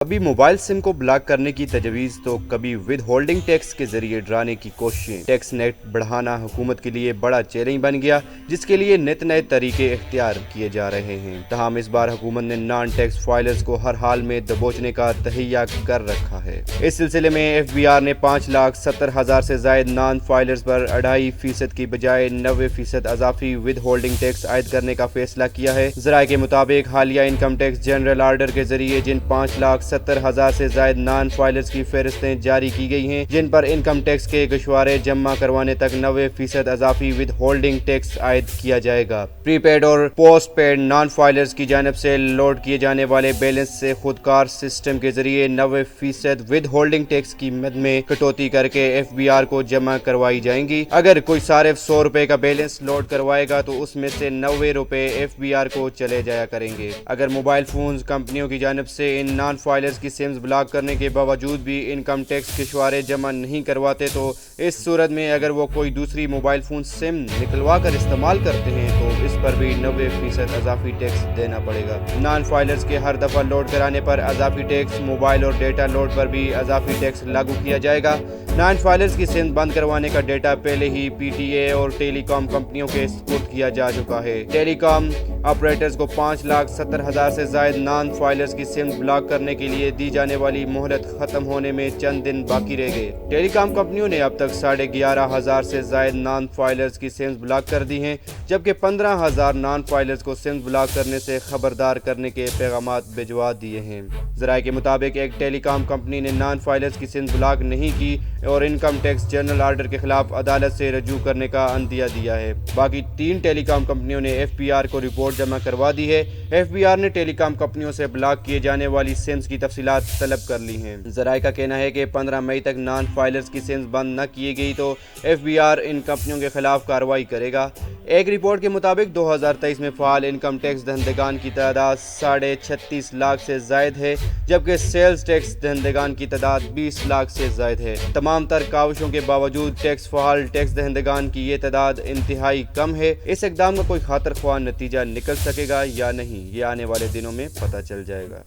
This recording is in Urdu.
کبھی موبائل سم کو بلاک کرنے کی تجویز تو کبھی ود ہولڈنگ ٹیکس کے ذریعے ڈرانے کی کوششیں۔ ٹیکس نیٹ بڑھانا حکومت کے لیے بڑا چیلنج بن گیا، جس کے لیے نئے طریقے اختیار کیے جا رہے ہیں۔ تاہم اس بار حکومت نے نان ٹیکس فائلرز کو ہر حال میں دبوچنے کا تہیہ کر رکھا ہے۔ اس سلسلے میں ایف بی آر نے 5,70,000 سے زائد نان فائلرز پر 2.5% کی بجائے 90% اضافی ود ہولڈنگ ٹیکس عائد کرنے کا فیصلہ کیا ہے۔ ذرائع کے مطابق حالیہ انکم ٹیکس جنرل آرڈر کے ذریعے جن 5,70,000 سے زائد نان فائلرز کی فہرستیں جاری کی گئی ہیں، جن پر انکم ٹیکس کے گشوارے جمع کروانے تک 90% اضافی ود ہولڈنگ ٹیکس عائد کیا جائے گا۔ پری پیڈ اور پوسٹ پیڈ نان فائلرز کی جانب سے لوڈ کیے جانے والے بیلنس سے خودکار سسٹم کے ذریعے 90% ود ہولڈنگ ٹیکس کی مد میں کٹوتی کر کے ایف بی آر کو جمع کروائی جائیں گی۔ اگر کوئی صارف 100 روپے کا بیلنس لوڈ کروائے گا تو اس میں سے 90 روپے ایف بی آر کو چلے جایا کریں گے۔ اگر موبائل فونز کمپنیوں کی جانب سے ان نان فائلرز کی سمز بلاک کرنے کے باوجود بھی انکم ٹیکس گشوارے جمع نہیں کرواتے تو اس صورت میں اگر وہ کوئی دوسری موبائل فون سم نکلوا کر استعمال کرتے ہیں تو اس پر بھی 90% اضافی ٹیکس دینا پڑے گا۔ نان فائلرز کے ہر دفعہ لوڈ کرانے پر اضافی ٹیکس، موبائل اور ڈیٹا لوڈ پر بھی اضافی ٹیکس لاگو کیا جائے گا۔ نان فائلرز کی سم بند کروانے کا ڈیٹا پہلے ہی پی ٹی اے اور ٹیلی کام کمپنیوں کے سپرد کیا جا چکا ہے۔ ٹیلی کام آپریٹرز کو 5,70,000 سے زائد نان فائلرز کی سم بلاک کرنے کے لیے دی جانے والی مہلت ختم ہونے میں چند دن باقی رہ گئے۔ ٹیلی کام کمپنیوں نے اب تک 11,500 سے زائد نان فائلرز کی سمز بلاک کر دی ہیں، جبکہ 15,000 نان فائلرز کو سمز بلاک کرنے سے خبردار کرنے کے پیغامات بھجوا دیے ہیں۔ ذرائع کے مطابق ایک ٹیلی کام کمپنی نے نان فائلرز کی سمز بلاک نہیں کی اور انکم ٹیکس جنرل آرڈر کے خلاف عدالت سے رجوع کرنے کا عندیہ دیا ہے۔ باقی 3 ٹیلی کام کمپنیوں نے ایف بی آر کو رپورٹ جمع کروا دی ہے۔ ایف بی آر نے ٹیلی کام کمپنیوں سے بلاک کیے جانے والی سمز کی تفصیلات طلب کر لی ہیں۔ ذرائع کا کہنا ہے کہ 15 مئی تک نان فائلرز کی سمز بند نہ کی گئی تو ایف بی آر ان کمپنیوں کے خلاف کارروائی کرے گا۔ ایک رپورٹ کے مطابق 2023 میں فعال انکم ٹیکس دہندگان کی تعداد 36.5 لاکھ سے زائد ہے، جبکہ سیلز ٹیکس دہندگان کی تعداد 20 لاکھ سے زائد ہے۔ تمام تر کاوشوں کے باوجود ٹیکس فعال ٹیکس دہندگان کی یہ تعداد انتہائی کم ہے۔ اس اقدام کا کوئی خاطر خواہ نتیجہ نکل سکے گا یا نہیں، یہ آنے والے دنوں میں پتہ چل جائے گا۔